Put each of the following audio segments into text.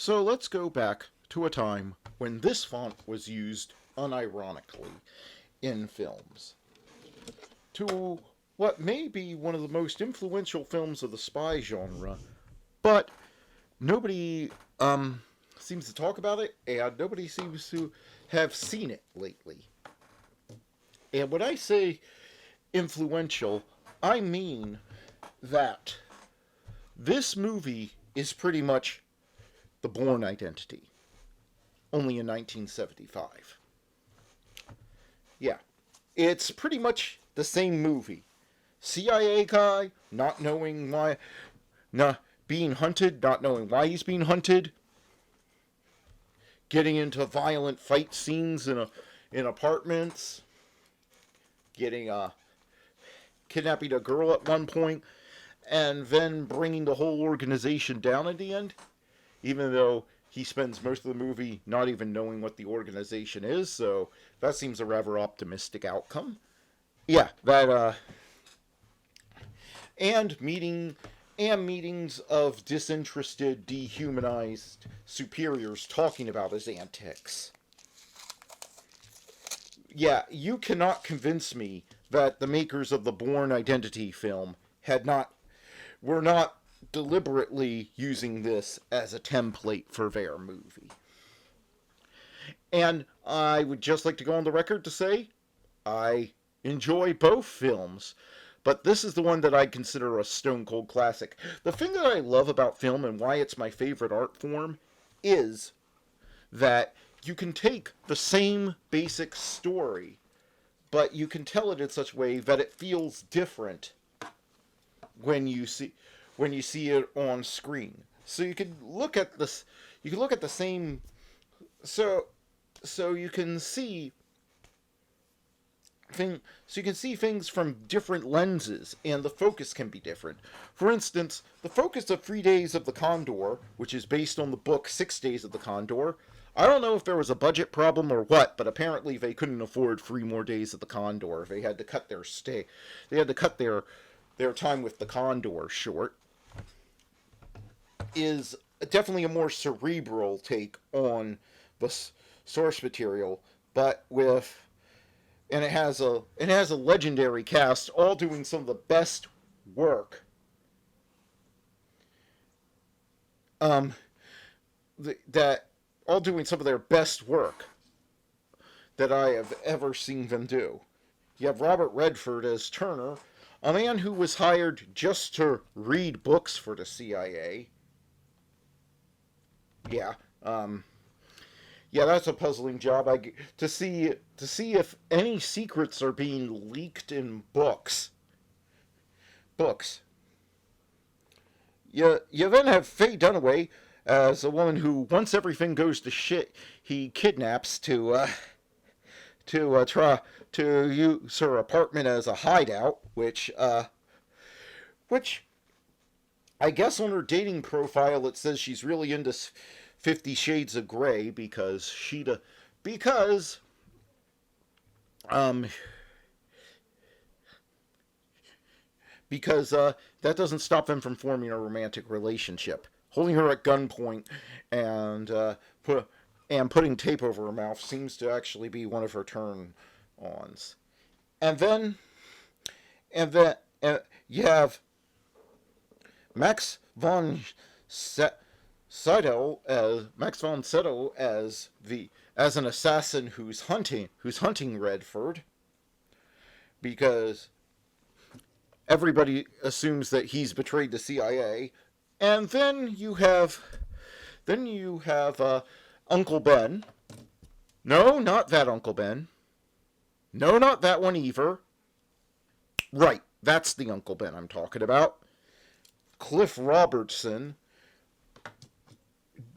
So let's go back to a time when this font was used unironically in films. To what may be one of the most influential films of the spy genre, but nobody seems to talk about it, and nobody seems to have seen it lately. And when I say influential, I mean that this movie is pretty much the Bourne Identity, only in 1975. Yeah, it's pretty much the same movie. CIA guy not knowing why, not being hunted, not knowing why he's being hunted, getting into violent fight scenes in apartments, getting kidnapping a girl at one point, and then bringing the whole organization down at the end, even though he spends most of the movie not even knowing what the organization is, so that seems a rather optimistic outcome. Yeah, that and meetings of disinterested, dehumanized superiors talking about his antics. Yeah, you cannot convince me that the makers of the Bourne Identity film were not deliberately using this as a template for their movie. And I would just like to go on the record to say I enjoy both films, but this is the one that I consider a stone cold classic. The thing that I love about film and why it's my favorite art form is that you can take the same basic story, but you can tell it in such a way that it feels different when you see it on screen. So you can look at this. You can look at the same. So you can see so you can see things from different lenses, and the focus can be different. For instance, the focus of 3 Days of the Condor, which is based on the book 6 Days of the Condor, I don't know if there was a budget problem or what, but apparently they couldn't afford 3 more days of the Condor. They had to cut their stay. They had to cut their time with the Condor short. Is definitely a more cerebral take on the source material, but it has a legendary cast, all doing some of the best work. That all doing some of their best work that I have ever seen them do. You have Robert Redford as Turner, a man who was hired just to read books for the CIA. Yeah, yeah, that's a puzzling job. To see if any secrets are being leaked in books. Books. You then have Faye Dunaway as a woman who, once everything goes to shit, he kidnaps to try to use her apartment as a hideout, which I guess on her dating profile it says she's really into 50 Shades of Grey because that doesn't stop them from forming a romantic relationship. Holding her at gunpoint and putting tape over her mouth seems to actually be one of her turn-ons. And then you have Max von Sydow as an assassin who's hunting Redford, because everybody assumes that he's betrayed the CIA. And then you have Uncle Ben. No, not that Uncle Ben. No, not that one either. Right, that's the Uncle Ben I'm talking about. Cliff Robertson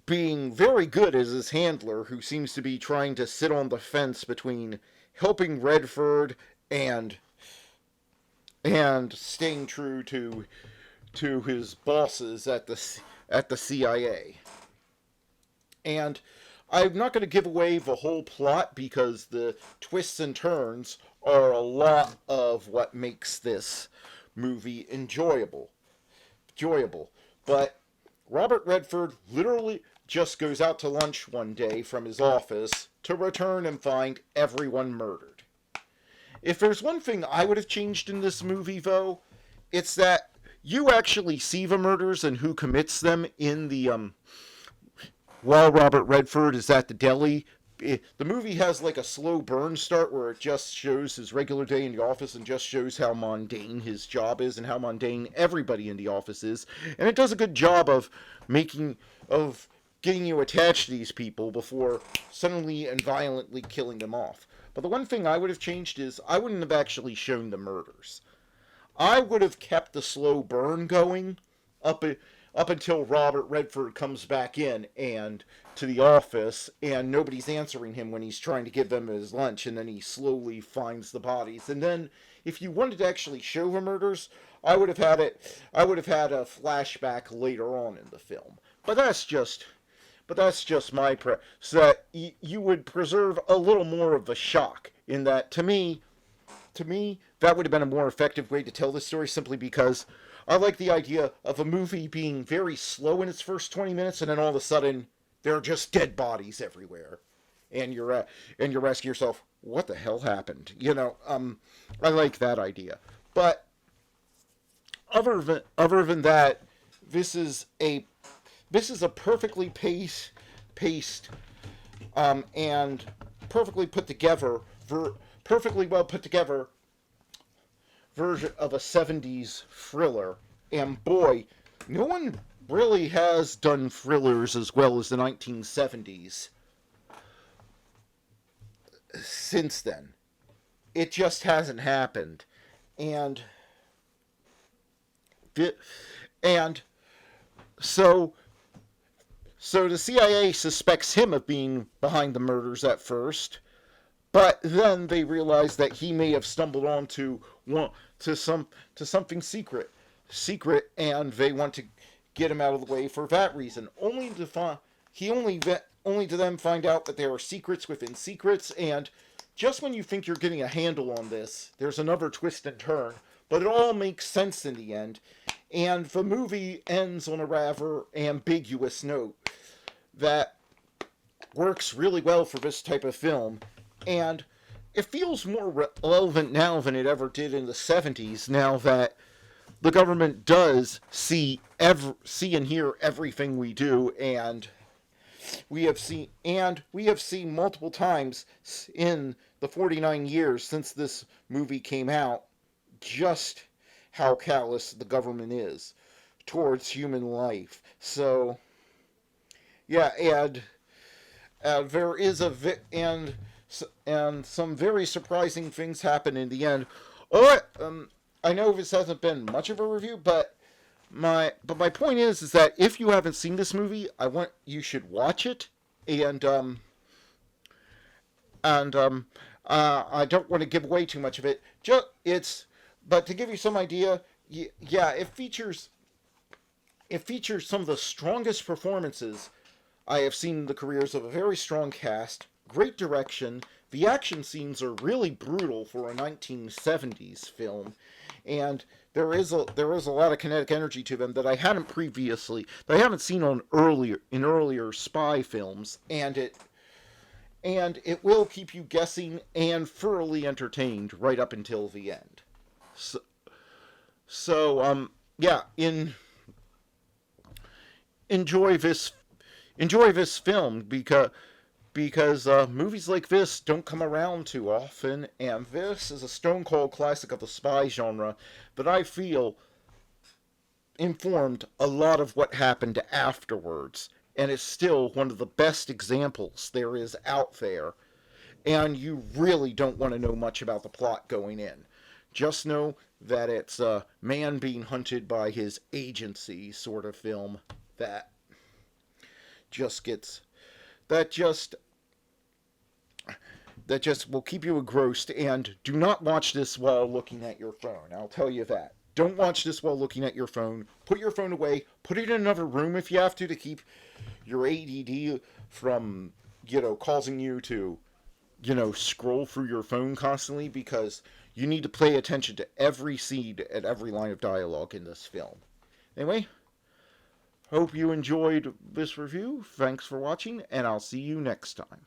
being very good as his handler, who seems to be trying to sit on the fence between helping Redford and staying true to his bosses at the CIA. And I'm not going to give away the whole plot because the twists and turns are a lot of what makes this movie enjoyable. But Robert Redford just goes out to lunch one day from his office to return and find everyone murdered. If there's one thing I would have changed in this movie, though, it's that you actually see the murders and who commits them in the while Robert Redford is at the deli. The movie has like a slow burn start where it just shows his regular day in the office and just shows how mundane his job is and how mundane everybody in the office is. And it does a good job of getting you attached to these people before suddenly and violently killing them off. But the one thing I would have changed is I wouldn't have actually shown the murders. I would have kept the slow burn going up until Robert Redford comes back in and to the office and nobody's answering him when he's trying to give them his lunch, and then he slowly finds the bodies. And then if you wanted to actually show the murders, I would have had a flashback later on in the film. But that's just my so that you would preserve a little more of the shock in that. To me, that would have been a more effective way to tell this story, simply because I like the idea of a movie being very slow in its first 20 minutes, and then all of a sudden there are just dead bodies everywhere, and you're asking yourself, what the hell happened? I like that idea. But other than that, this is a perfectly paced and perfectly well put together version of a 70s thriller. And boy, no one really has done thrillers as well as the 1970s since then. It just hasn't happened. And so the CIA suspects him of being behind the murders at first, but then they realize that he may have stumbled onto something secret, and they want to get him out of the way for that reason. Only to then find out that there are secrets within secrets, and just when you think you're getting a handle on this, there's another twist and turn. But it all makes sense in the end, and the movie ends on a rather ambiguous note that works really well for this type of film. And it feels more relevant now than it ever did in the 70s, now that the government does see and hear everything we do, and we have seen multiple times in the 49 years since this movie came out just how callous the government is towards human life. So yeah, and there is and some very surprising things happen in the end. I know this hasn't been much of a review, but my point is that if you haven't seen this movie, you should watch it. And I don't want to give away too much of it. But to give you some idea, yeah, it features some of the strongest performances I have seen in the careers of a very strong cast. Great direction. The action scenes are really brutal for a 1970s film, and there is a lot of kinetic energy to them that I haven't seen in earlier spy films, and it will keep you guessing and thoroughly entertained right up until the end. Enjoy this film because movies like this don't come around too often, and this is a stone cold classic of the spy genre that I feel informed a lot of what happened afterwards, and it's still one of the best examples there is out there. And you really don't want to know much about the plot going in. Just know that it's a man being hunted by his agency sort of film that just will keep you engrossed. And do not watch this while looking at your phone. I'll tell you that. Don't watch this while looking at your phone. Put your phone away. Put it in another room if you have to keep your ADD from, causing you to, scroll through your phone constantly, because you need to pay attention to every scene and every line of dialogue in this film. Anyway, Hope you enjoyed this review. Thanks for watching, and I'll see you next time.